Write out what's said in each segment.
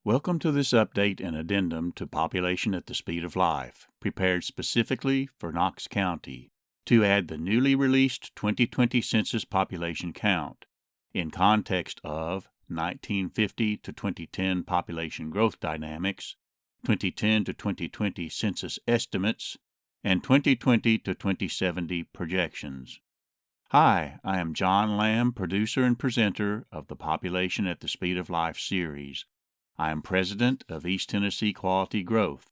Welcome to this update and addendum to Population at the Speed of Life, prepared specifically for Knox County to add the newly released 2020 Census Population Count in context of 1950 to 2010 population growth dynamics, 2010 to 2020 census estimates, and 2020 to 2070 projections. Hi, I am John Lamb, producer and presenter of the Population at the Speed of Life series. I am president of East Tennessee Quality Growth,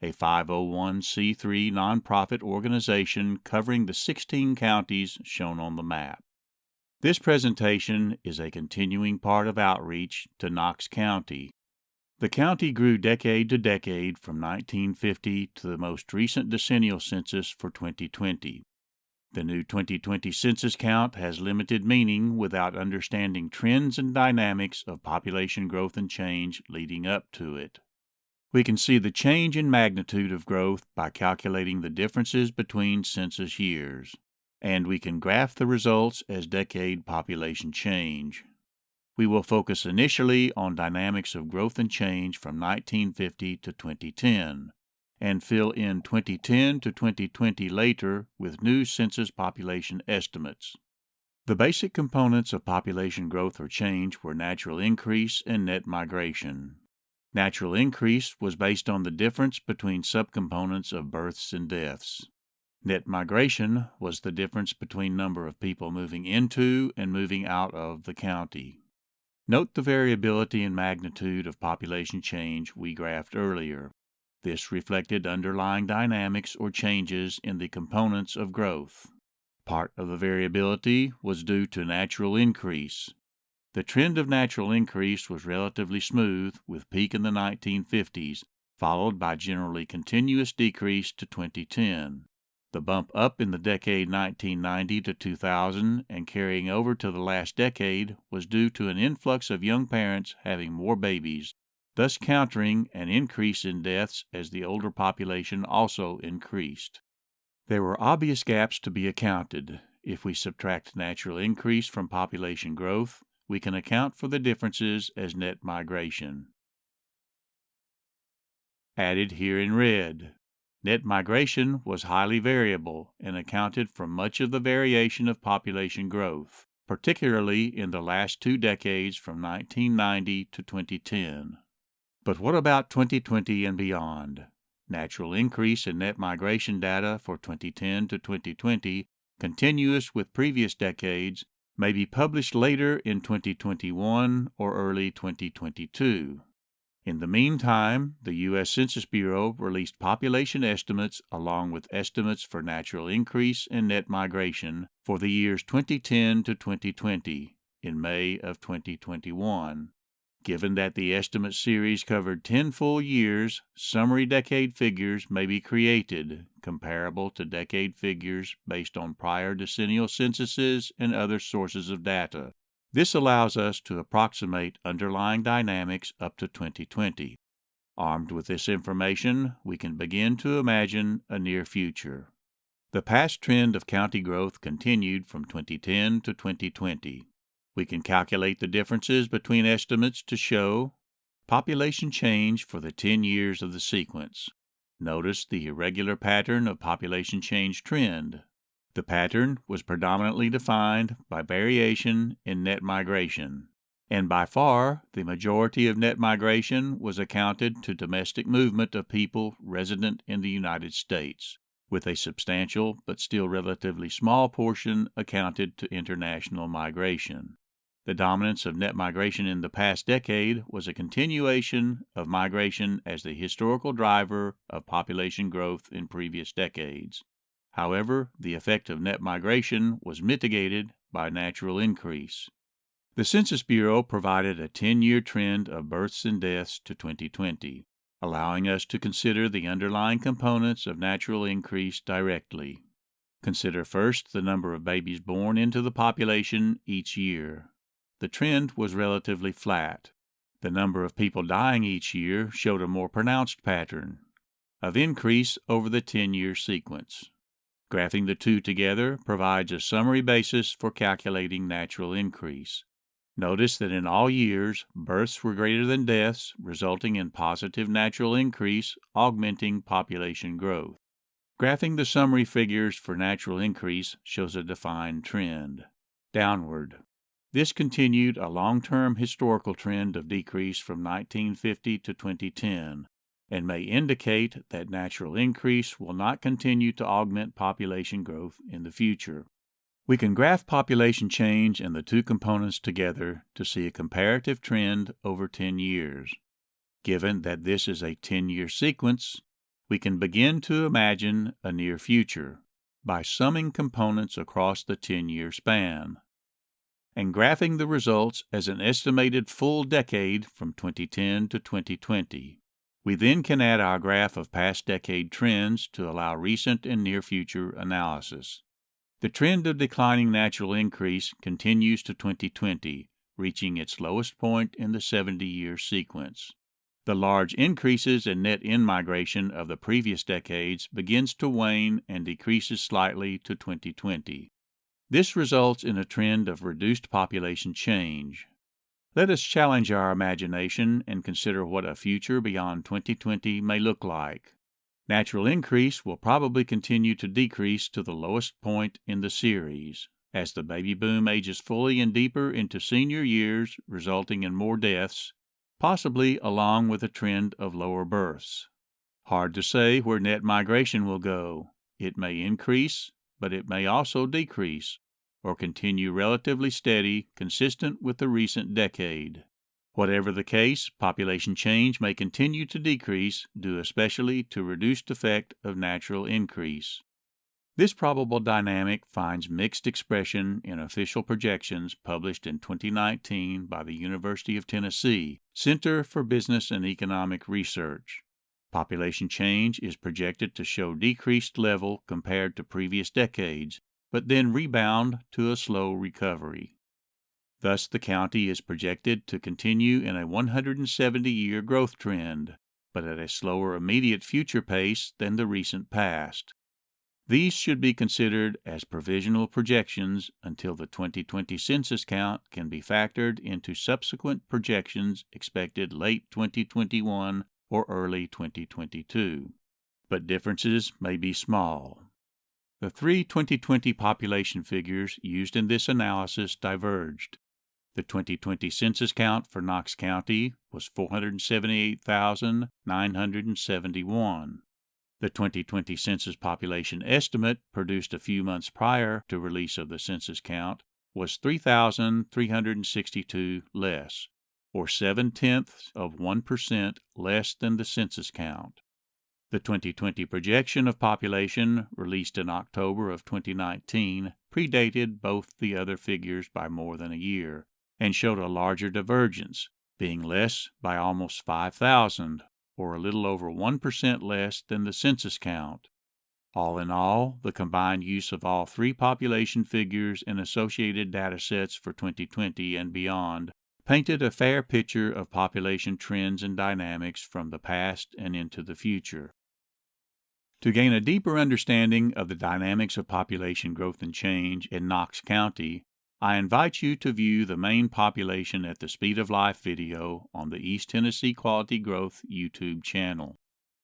a 501c3 nonprofit organization covering the 16 counties shown on the map. This presentation is a continuing part of outreach to Knox County. The county grew decade to decade from 1950 to the most recent decennial census for 2020. The new 2020 census count has limited meaning without understanding trends and dynamics of population growth and change leading up to it. We can see the change in magnitude of growth by calculating the differences between census years, and we can graph the results as decade population change. We will focus initially on dynamics of growth and change from 1950 to 2010. And fill in 2010 to 2020 later with new census population estimates. The basic components of population growth or change were natural increase and net migration. Natural increase was based on the difference between subcomponents of births and deaths. Net migration was the difference between number of people moving into and moving out of the county. Note the variability in magnitude of population change we graphed earlier. This reflected underlying dynamics or changes in the components of growth. Part of the variability was due to natural increase. The trend of natural increase was relatively smooth, with peak in the 1950s, followed by generally continuous decrease to 2010. The bump up in the decade 1990 to 2000 and carrying over to the last decade was due to an influx of young parents having more babies, thus countering an increase in deaths as the older population also increased. There were obvious gaps to be accounted. If we subtract natural increase from population growth, we can account for the differences as net migration. Added here in red. Net migration was highly variable and accounted for much of the variation of population growth, particularly in the last 2 decades from 1990 to 2010. But what about 2020 and beyond? Natural increase in net migration data for 2010 to 2020, continuous with previous decades, may be published later in 2021 or early 2022. In the meantime, the U.S. Census Bureau released population estimates along with estimates for natural increase and net migration for the years 2010 to 2020 in May of 2021. Given that the estimate series covered 10 full years, summary decade figures may be created, comparable to decade figures based on prior decennial censuses and other sources of data. This allows us to approximate underlying dynamics up to 2020. Armed with this information, we can begin to imagine a near future. The past trend of county growth continued from 2010 to 2020. We can calculate the differences between estimates to show population change for the 10 years of the sequence. Notice the irregular pattern of population change trend. The pattern was predominantly defined by variation in net migration, and by far the majority of net migration was accounted to domestic movement of people resident in the United States, with a substantial but still relatively small portion accounted to international migration. The dominance of net migration in the past decade was a continuation of migration as the historical driver of population growth in previous decades. However, the effect of net migration was mitigated by natural increase. The Census Bureau provided a 10-year trend of births and deaths to 2020, allowing us to consider the underlying components of natural increase directly. Consider first the number of babies born into the population each year. The trend was relatively flat. The number of people dying each year showed a more pronounced pattern of increase over the 10-year sequence. Graphing the two together provides a summary basis for calculating natural increase. Notice that in all years, births were greater than deaths, resulting in positive natural increase, augmenting population growth. Graphing the summary figures for natural increase shows a defined trend, downward. This continued a long-term historical trend of decrease from 1950 to 2010, and may indicate that natural increase will not continue to augment population growth in the future. We can graph population change and the two components together to see a comparative trend over 10 years. Given that this is a 10-year sequence, we can begin to imagine a near future by summing components across the 10-year span and graphing the results as an estimated full decade from 2010 to 2020. We then can add our graph of past decade trends to allow recent and near future analysis. The trend of declining natural increase continues to 2020, reaching its lowest point in the 70-year sequence. The large increases in net in-migration of the previous decades begins to wane and decreases slightly to 2020. This results in a trend of reduced population change. Let us challenge our imagination and consider what a future beyond 2020 may look like. Natural increase will probably continue to decrease to the lowest point in the series, as the baby boom ages fully and deeper into senior years, resulting in more deaths, possibly along with a trend of lower births. Hard to say where net migration will go. It may increase, but it may also decrease, or continue relatively steady, consistent with the recent decade. Whatever the case, population change may continue to decrease, due especially to reduced effect of natural increase. This probable dynamic finds mixed expression in official projections published in 2019 by the University of Tennessee Center for Business and Economic Research. Population change is projected to show decreased level compared to previous decades, but then rebound to a slow recovery. Thus, the county is projected to continue in a 170-year growth trend, but at a slower immediate future pace than the recent past. These should be considered as provisional projections until the 2020 census count can be factored into subsequent projections expected late 2021 or early 2022. But differences may be small. The three 2020 population figures used in this analysis diverged. The 2020 census count for Knox County was 478,971. The 2020 Census Population Estimate, produced a few months prior to release of the census count, was 3,362 less, or 0.7% less than the census count. The 2020 projection of population, released in October of 2019, predated both the other figures by more than a year, and showed a larger divergence, being less by almost 5,000, or a little over 1% less than the census count. All in all, the combined use of all three population figures and associated data sets for 2020 and beyond painted a fair picture of population trends and dynamics from the past and into the future. To gain a deeper understanding of the dynamics of population growth and change in Knox County, I invite you to view the main Population at the Speed of Life video on the East Tennessee Quality Growth YouTube channel.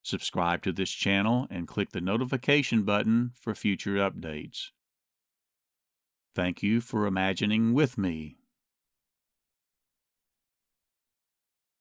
Subscribe to this channel and click the notification button for future updates. Thank you for imagining with me.